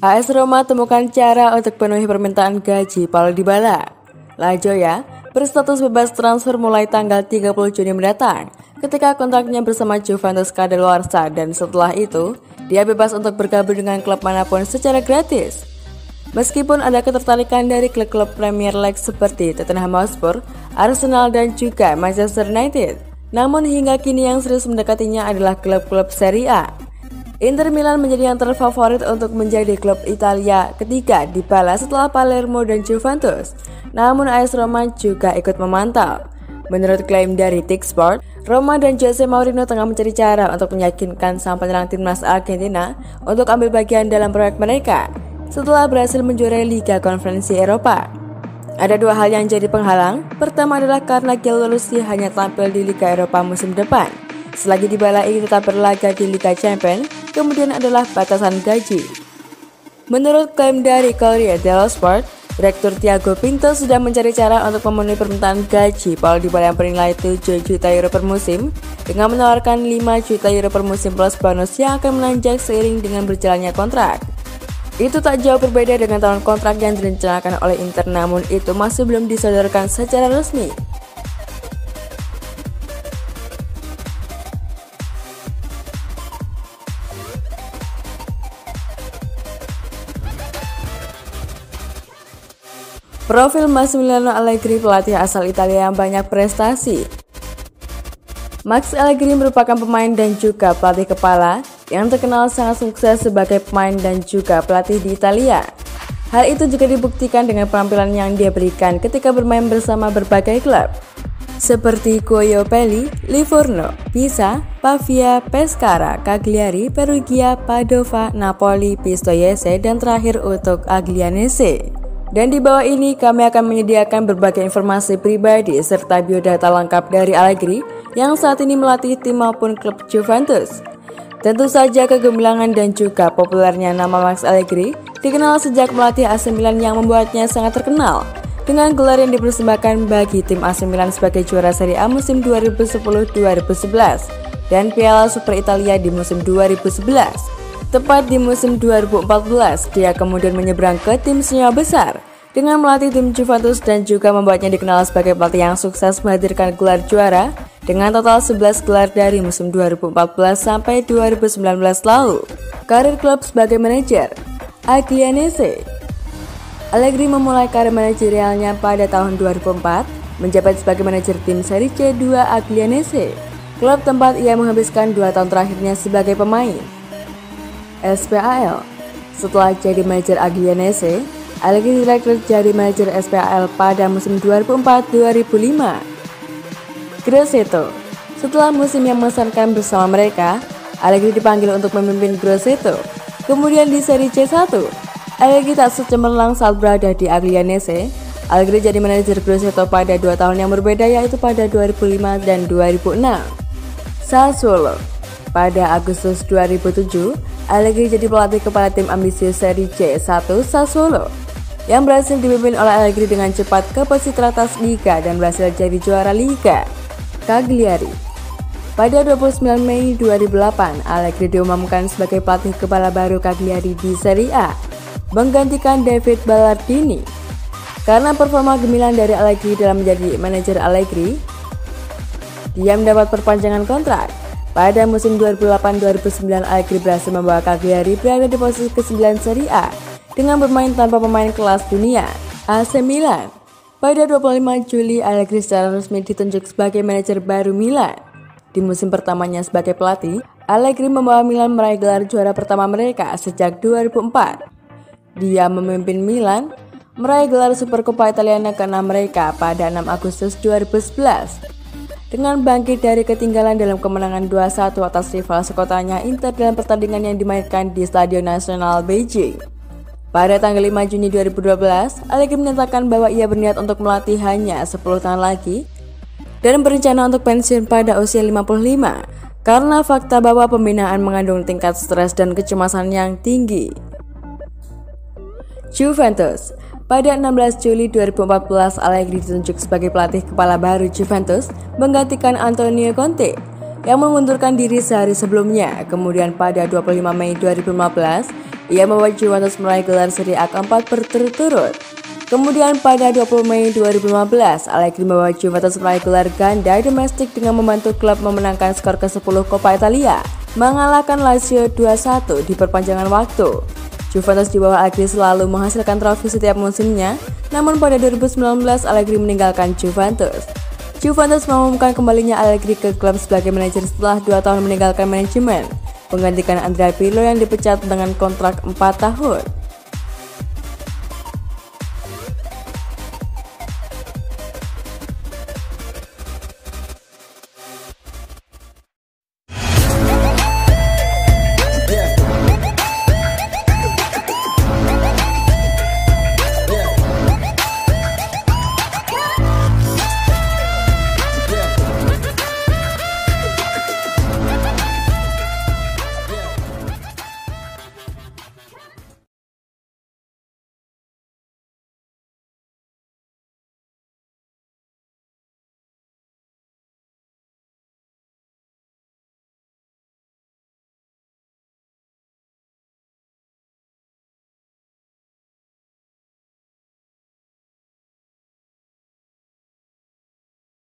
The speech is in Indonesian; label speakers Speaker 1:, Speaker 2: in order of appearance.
Speaker 1: AS Roma temukan cara untuk penuhi permintaan gaji Paulo Dybala. La Joya berstatus bebas transfer mulai tanggal 30 Juni mendatang ketika kontraknya bersama Juventus kadaluarsa, dan setelah itu dia bebas untuk bergabung dengan klub manapun secara gratis. Meskipun ada ketertarikan dari klub-klub Premier League seperti Tottenham Hotspur, Arsenal dan juga Manchester United, namun hingga kini yang serius mendekatinya adalah klub-klub Serie A. Inter Milan menjadi yang terfavorit untuk menjadi klub Italia ketiga Dybala setelah Palermo dan Juventus. Namun AS Roma juga ikut memantau. Menurut klaim dari TikSport, Roma dan Jose Mourinho tengah mencari cara untuk meyakinkan sang penyerang timnas Argentina untuk ambil bagian dalam proyek mereka setelah berhasil menjuarai Liga Konferensi Eropa. Ada dua hal yang jadi penghalang. Pertama adalah karena Gianluigi hanya tampil di Liga Eropa musim depan, selagi Dybala ingin tetap berlaga di Liga Champions. Kemudian adalah batasan gaji. Menurut klaim dari Corriere dello Sport, Direktur Thiago Pinto sudah mencari cara untuk memenuhi permintaan gaji Paulo Dybala yang bernilai 7 juta euro per musim dengan menawarkan 5 juta euro per musim plus bonus yang akan menanjak seiring dengan berjalannya kontrak. Itu tak jauh berbeda dengan tahun kontrak yang direncanakan oleh Inter, namun itu masih belum disodorkan secara resmi. Profil Massimiliano Allegri, pelatih asal Italia yang banyak prestasi. Max Allegri merupakan pemain dan juga pelatih kepala yang terkenal sangat sukses sebagai pemain dan juga pelatih di Italia. Hal itu juga dibuktikan dengan penampilan yang dia berikan ketika bermain bersama berbagai klub seperti Cuoio Pelli, Livorno, Pisa, Pavia, Pescara, Cagliari, Perugia, Padova, Napoli, Pistoiese, dan terakhir untuk Aglianese. Dan di bawah ini kami akan menyediakan berbagai informasi pribadi serta biodata lengkap dari Allegri yang saat ini melatih tim maupun klub Juventus. Tentu saja kegemilangan dan juga populernya nama Max Allegri dikenal sejak melatih AC Milan yang membuatnya sangat terkenal dengan gelar yang dipersembahkan bagi tim AC Milan sebagai juara Serie A musim 2010-2011 dan Piala Super Italia di musim 2011. Tepat di musim 2014, dia kemudian menyeberang ke tim senior besar dengan melatih tim Juventus dan juga membuatnya dikenal sebagai pelatih yang sukses menghadirkan gelar juara dengan total 11 gelar dari musim 2014 sampai 2019 lalu. Karir klub sebagai manajer. Aglianese. Allegri memulai karir manajerialnya pada tahun 2004, menjabat sebagai manajer tim Serie C2 Aglianese, klub tempat ia menghabiskan 2 tahun terakhirnya sebagai pemain. SPAL. Setelah jadi manajer Aglianese, Allegri direkrut jadi manajer SPAL pada musim 2004-2005. Grosseto. Setelah musim yang mengesankan bersama mereka, Allegri dipanggil untuk memimpin Grosseto. Kemudian di Serie C1, Allegri tak secemerlang saat berada di Aglianese. Allegri jadi manajer Grosseto pada 2 tahun yang berbeda, yaitu pada 2005 dan 2006. Sassuolo. Pada Agustus 2007, Allegri jadi pelatih kepala tim ambisius Serie C1 Sassuolo yang berhasil dipimpin oleh Allegri dengan cepat ke posisi teratas Liga dan berhasil jadi juara Liga. Cagliari. Pada 29 Mei 2008, Allegri diumumkan sebagai pelatih kepala baru Cagliari di Serie A, menggantikan David Ballardini. Karena performa gemilang dari Allegri dalam menjadi manajer Allegri, dia mendapat perpanjangan kontrak. Pada musim 2008-2009, Allegri berhasil membawa Cagliari berada di posisi ke-9 Serie A dengan bermain tanpa pemain kelas dunia, AC Milan. Pada 25 Juli, Allegri secara resmi ditunjuk sebagai manajer baru Milan. Di musim pertamanya sebagai pelatih, Allegri membawa Milan meraih gelar juara pertama mereka sejak 2004. Dia memimpin Milan meraih gelar Supercoppa Italiana ke-6 mereka pada 6 Agustus 2011. Dengan bangkit dari ketinggalan dalam kemenangan 2-1 atas rival sekotanya Inter dalam pertandingan yang dimainkan di Stadion Nasional Beijing. Pada tanggal 5 Juni 2012, Allegri menyatakan bahwa ia berniat untuk melatih hanya 10 tahun lagi dan berencana untuk pensiun pada usia 55 karena fakta bahwa pembinaan mengandung tingkat stres dan kecemasan yang tinggi. Juventus. Pada 16 Juli 2014, Allegri ditunjuk sebagai pelatih kepala baru Juventus menggantikan Antonio Conte yang mengundurkan diri sehari sebelumnya. Kemudian pada 25 Mei 2015, Ia membuat Juventus meraih gelar Serie A keempat berturut-turut. Kemudian pada 20 Mei 2015, Allegri membawa Juventus meraih gelar ganda domestik dengan membantu klub memenangkan skor ke-10 Coppa Italia, mengalahkan Lazio 2-1 di perpanjangan waktu. Juventus di bawah Allegri selalu menghasilkan trofi setiap musimnya, namun pada 2019 Allegri meninggalkan Juventus. Juventus mengumumkan kembalinya Allegri ke klub sebagai manajer setelah 2 tahun meninggalkan manajemen, menggantikan Andrea Pirlo yang dipecat dengan kontrak 4 tahun.